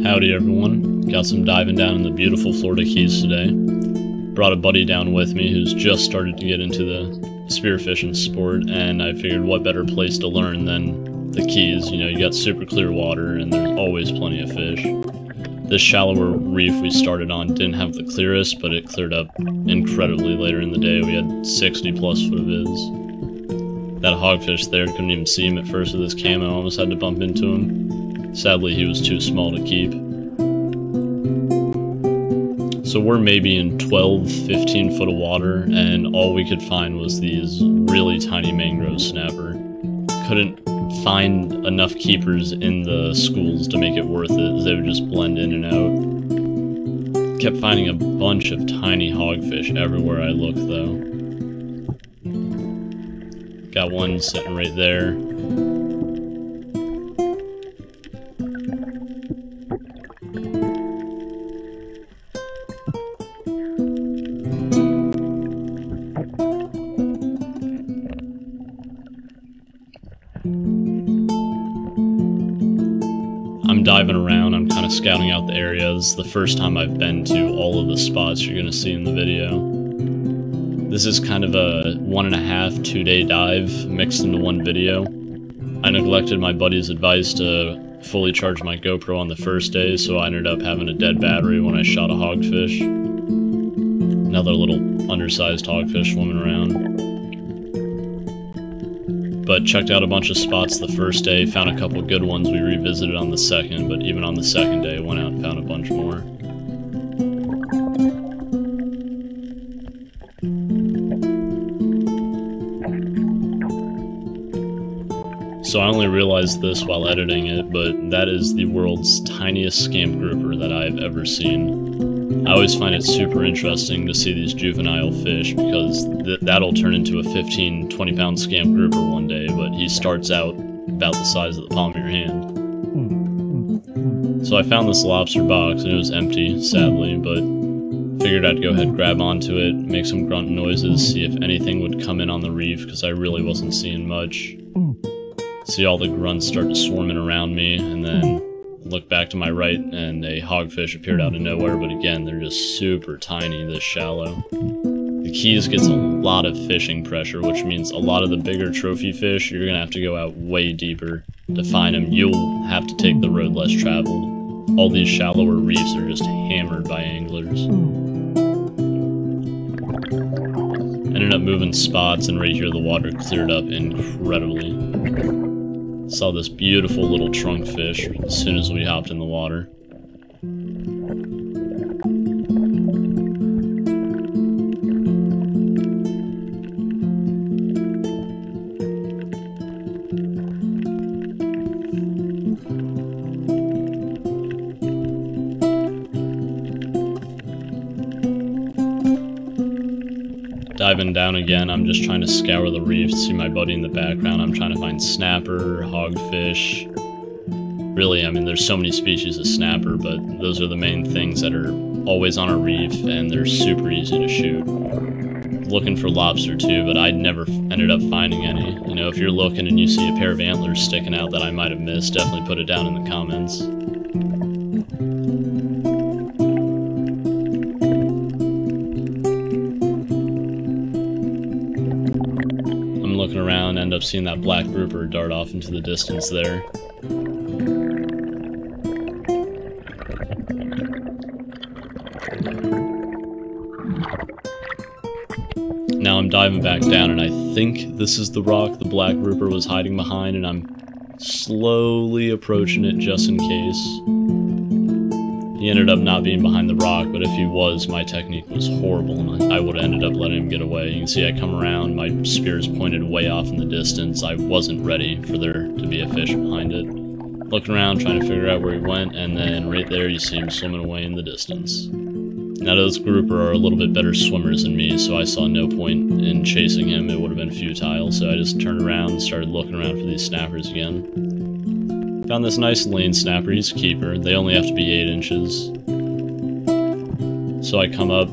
Howdy everyone, got some diving down in the beautiful Florida Keys today. Brought a buddy down with me who's just started to get into the spearfishing sport, and I figured what better place to learn than the Keys. You know, you got super clear water and there's always plenty of fish. This shallower reef we started on didn't have the clearest, but it cleared up incredibly later in the day. We had 60 plus foot of viz. That hogfish there, couldn't even see him at first with his camo, almost had to bump into him. Sadly, he was too small to keep. So we're maybe in 12, 15 foot of water, and all we could find was these really tiny mangrove snapper. Couldn't find enough keepers in the schools to make it worth it, they would just blend in and out. Kept finding a bunch of tiny hogfish everywhere I looked though. Got one sitting right there. I'm diving around, I'm kind of scouting out the area. This is the first time I've been to all of the spots you're going to see in the video. This is kind of a 1.5, 2 day dive mixed into one video. I neglected my buddy's advice to fully charge my GoPro on the first day, so I ended up having a dead battery when I shot a hogfish. Another little undersized hogfish swimming around. But checked out a bunch of spots the first day, found a couple good ones we revisited on the second, but even on the second day went out and found a bunch more. So I only realized this while editing it, but that is the world's tiniest scamp grouper that I've ever seen. I always find it super interesting to see these juvenile fish because that'll turn into a 15, 20 pound scamp grouper one day, but he starts out about the size of the palm of your hand. So I found this lobster box and it was empty, sadly, but figured I'd go ahead and grab onto it, make some grunt noises, see if anything would come in on the reef because I really wasn't seeing much. See all the grunts start to swarming around me, and then look back to my right and a hogfish appeared out of nowhere, but again, they're just super tiny this shallow. The Keys gets a lot of fishing pressure, which means a lot of the bigger trophy fish, you're gonna have to go out way deeper to find them. You'll have to take the road less traveled. All these shallower reefs are just hammered by anglers. Ended up moving spots, and right here the water cleared up incredibly. Saw this beautiful little trunk fish as soon as we hopped in the water. Diving down again, I'm just trying to scour the reef, see my buddy in the background. I'm trying to find snapper, hogfish. Really, I mean, there's so many species of snapper, but those are the main things that are always on a reef, and they're super easy to shoot. Looking for lobster too, but I never ended up finding any. You know, if you're looking and you see a pair of antlers sticking out that I might have missed, definitely put it down in the comments. Looking around, end up seeing that black grouper dart off into the distance there. Now I'm diving back down, and I think this is the rock the black grouper was hiding behind, and I'm slowly approaching it just in case. He ended up not being behind the rock, but if he was, my technique was horrible, and I would have ended up letting him get away. You can see I come around, my spear is pointed way off in the distance. I wasn't ready for there to be a fish behind it. Looking around, trying to figure out where he went, and then right there you see him swimming away in the distance. Now those grouper are a little bit better swimmers than me, so I saw no point in chasing him. It would have been futile, so I just turned around and started looking around for these snappers again. Found this nice lane snapper, he's a keeper. They only have to be 8 inches. So I come up,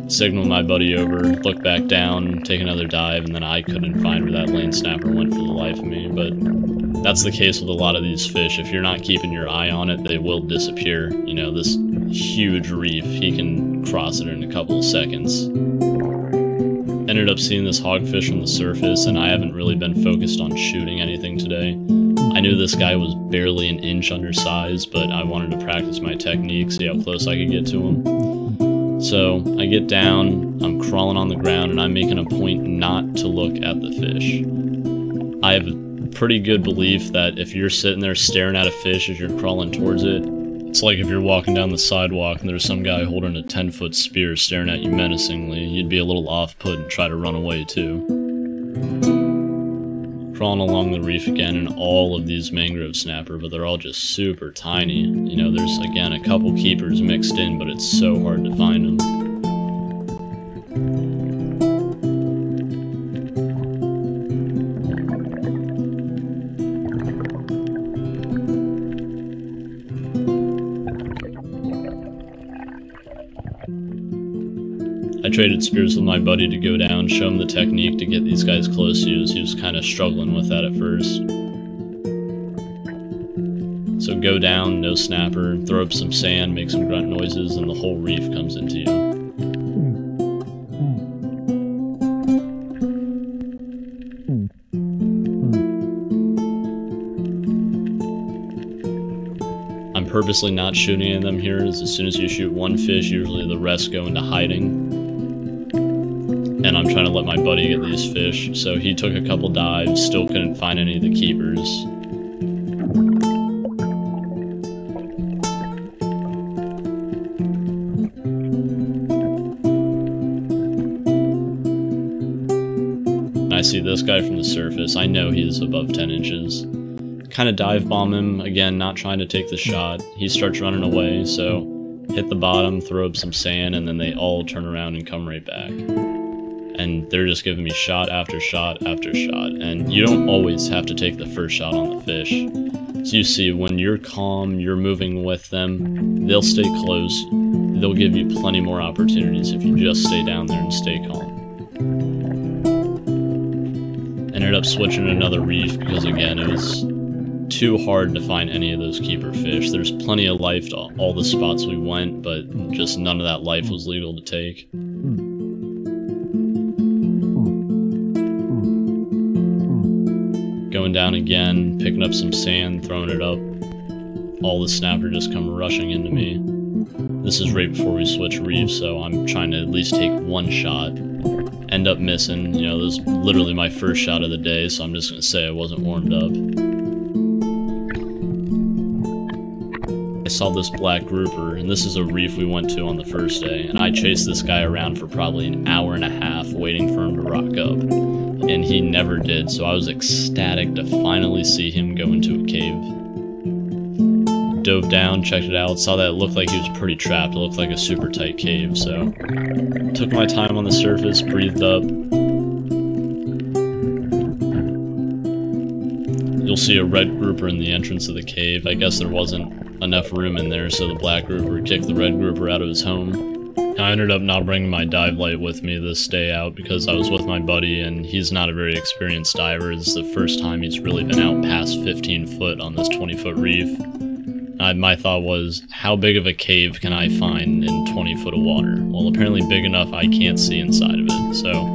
signal my buddy over, look back down, take another dive, and then I couldn't find where that lane snapper went for the life of me, but that's the case with a lot of these fish. If you're not keeping your eye on it, they will disappear. You know, this huge reef, he can cross it in a couple of seconds. Ended up seeing this hogfish on the surface, and I haven't really been focused on shooting anything today. I knew this guy was barely an inch undersized, but I wanted to practice my technique, see how close I could get to him. So I get down, I'm crawling on the ground, and I'm making a point not to look at the fish. I have a pretty good belief that if you're sitting there staring at a fish as you're crawling towards it, it's like if you're walking down the sidewalk and there's some guy holding a 10-foot spear staring at you menacingly, you'd be a little off-put and try to run away too. Crawling along the reef again, and all of these mangrove snapper, but they're all just super tiny. You know, there's again a couple keepers mixed in, but it's so hard to find them. I traded spears with my buddy to go down, show him the technique to get these guys close to you. He was kind of struggling with that at first. So go down, no snapper, throw up some sand, make some grunt noises, and the whole reef comes into you. I'm purposely not shooting at them here, as soon as you shoot one fish, usually the rest go into hiding. And I'm trying to let my buddy get these fish, so he took a couple dives, still couldn't find any of the keepers. And I see this guy from the surface. I know he's above 10 inches. Kind of dive bomb him, again, not trying to take the shot. He starts running away, so hit the bottom, throw up some sand, and then they all turn around and come right back. And they're just giving me shot after shot after shot. And you don't always have to take the first shot on the fish. So you see, when you're calm, you're moving with them, they'll stay close. They'll give you plenty more opportunities if you just stay down there and stay calm. Ended up switching to another reef because, again, it was too hard to find any of those keeper fish. There's plenty of life to all the spots we went, but just none of that life was legal to take. Going down again, picking up some sand, throwing it up. All the snapper just come rushing into me. This is right before we switch reefs, so I'm trying to at least take one shot. End up missing. You know, this is literally my first shot of the day, so I'm just going to say I wasn't warmed up. I saw this black grouper, and this is a reef we went to on the first day, and I chased this guy around for probably an hour and a half waiting for him to rock up. And he never did, so I was ecstatic to finally see him go into a cave. Dove down, checked it out, saw that it looked like he was pretty trapped. It looked like a super tight cave, so took my time on the surface, breathed up. You'll see a red grouper in the entrance of the cave. I guess there wasn't enough room in there, so the black grouper kicked the red grouper out of his home. I ended up not bringing my dive light with me this day out because I was with my buddy and he's not a very experienced diver. This is the first time he's really been out past 15 foot on this 20-foot reef. My thought was, how big of a cave can I find in 20 foot of water? Well, apparently big enough I can't see inside of it, so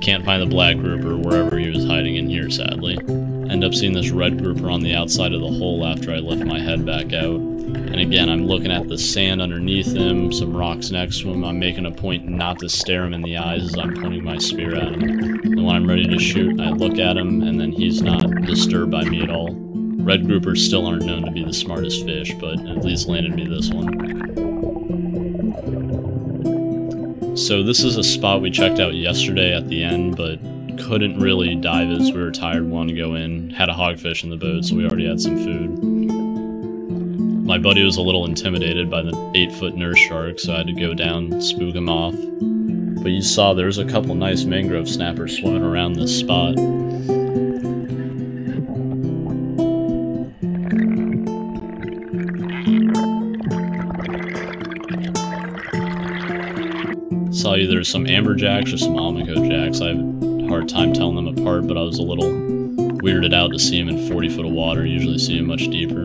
can't find the black grouper wherever he was hiding in here, sadly. End up seeing this red grouper on the outside of the hole after I lift my head back out. And again, I'm looking at the sand underneath him, some rocks next to him. I'm making a point not to stare him in the eyes as I'm pointing my spear at him. And when I'm ready to shoot, I look at him, and then he's not disturbed by me at all. Red groupers still aren't known to be the smartest fish, but at least landed me this one. So this is a spot we checked out yesterday at the end, but couldn't really dive as we were tired, wanted to go in. Had a hogfish in the boat, so we already had some food. My buddy was a little intimidated by the 8-foot nurse shark, so I had to go down, spook him off. But you saw there's a couple nice mangrove snappers swimming around this spot. Saw either some amberjacks or some almaco jacks. I have a hard time telling them apart, but I was a little weirded out to see him in 40 foot of water. Usually see him much deeper.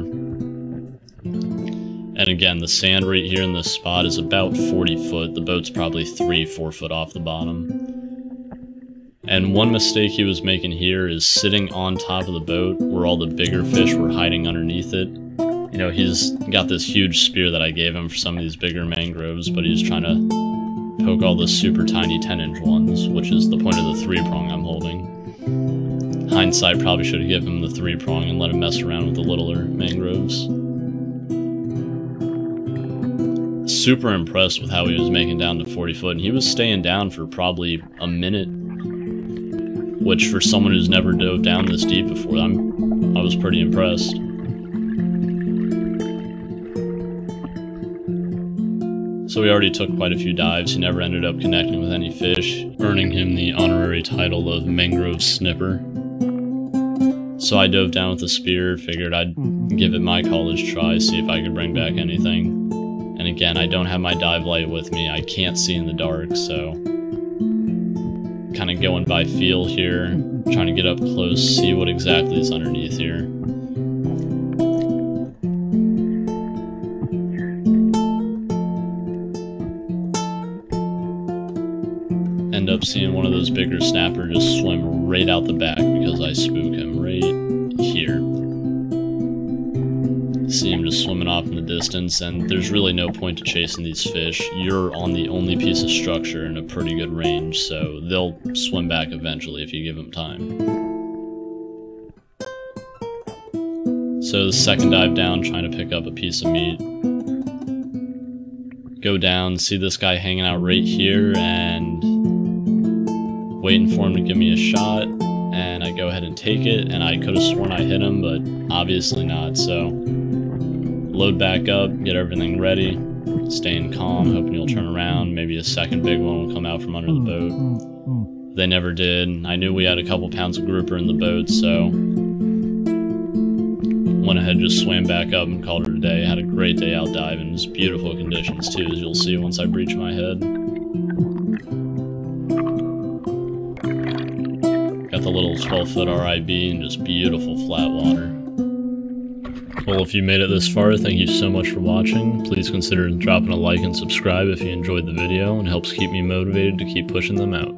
And again, the sand right here in this spot is about 40 foot. The boat's probably 3-4 foot off the bottom. And one mistake he was making here is sitting on top of the boat where all the bigger fish were hiding underneath it. You know, he's got this huge spear that I gave him for some of these bigger mangroves, but he's trying to poke all the super tiny 10-inch ones, which is the point of the 3-prong I'm holding. Hindsight, probably should have given him the 3-prong and let him mess around with the littler mangroves. Super impressed with how he was making down to 40 foot, and he was staying down for probably a minute, which for someone who's never dove down this deep before, I was pretty impressed. So we already took quite a few dives. He never ended up connecting with any fish, earning him the honorary title of Mangrove Snipper. So I dove down with the spear, figured I'd give it my college try, see if I could bring back anything. And again, I don't have my dive light with me. I can't see in the dark, so kind of going by feel here, trying to get up close, see what exactly is underneath here. End up seeing one of those bigger snapper just swim right out the back because I spook him right here. See him just swimming off in the distance, and there's really no point to chasing these fish. You're on the only piece of structure in a pretty good range, so they'll swim back eventually if you give them time. So the second dive down, trying to pick up a piece of meat. Go down, see this guy hanging out right here, and waiting for him to give me a shot, and I go ahead and take it, and I could have sworn I hit him, but obviously not, so load back up, get everything ready, staying calm, hoping he'll turn around, maybe a second big one will come out from under the boat. They never did. I knew we had a couple pounds of grouper in the boat, so went ahead, just swam back up and called it a day. Had a great day out diving. It was beautiful conditions too, as you'll see once I breach my head. Got the little 12-foot RIB and just beautiful flat water. Well, if you made it this far, thank you so much for watching. Please consider dropping a like and subscribe if you enjoyed the video, and helps keep me motivated to keep pushing them out.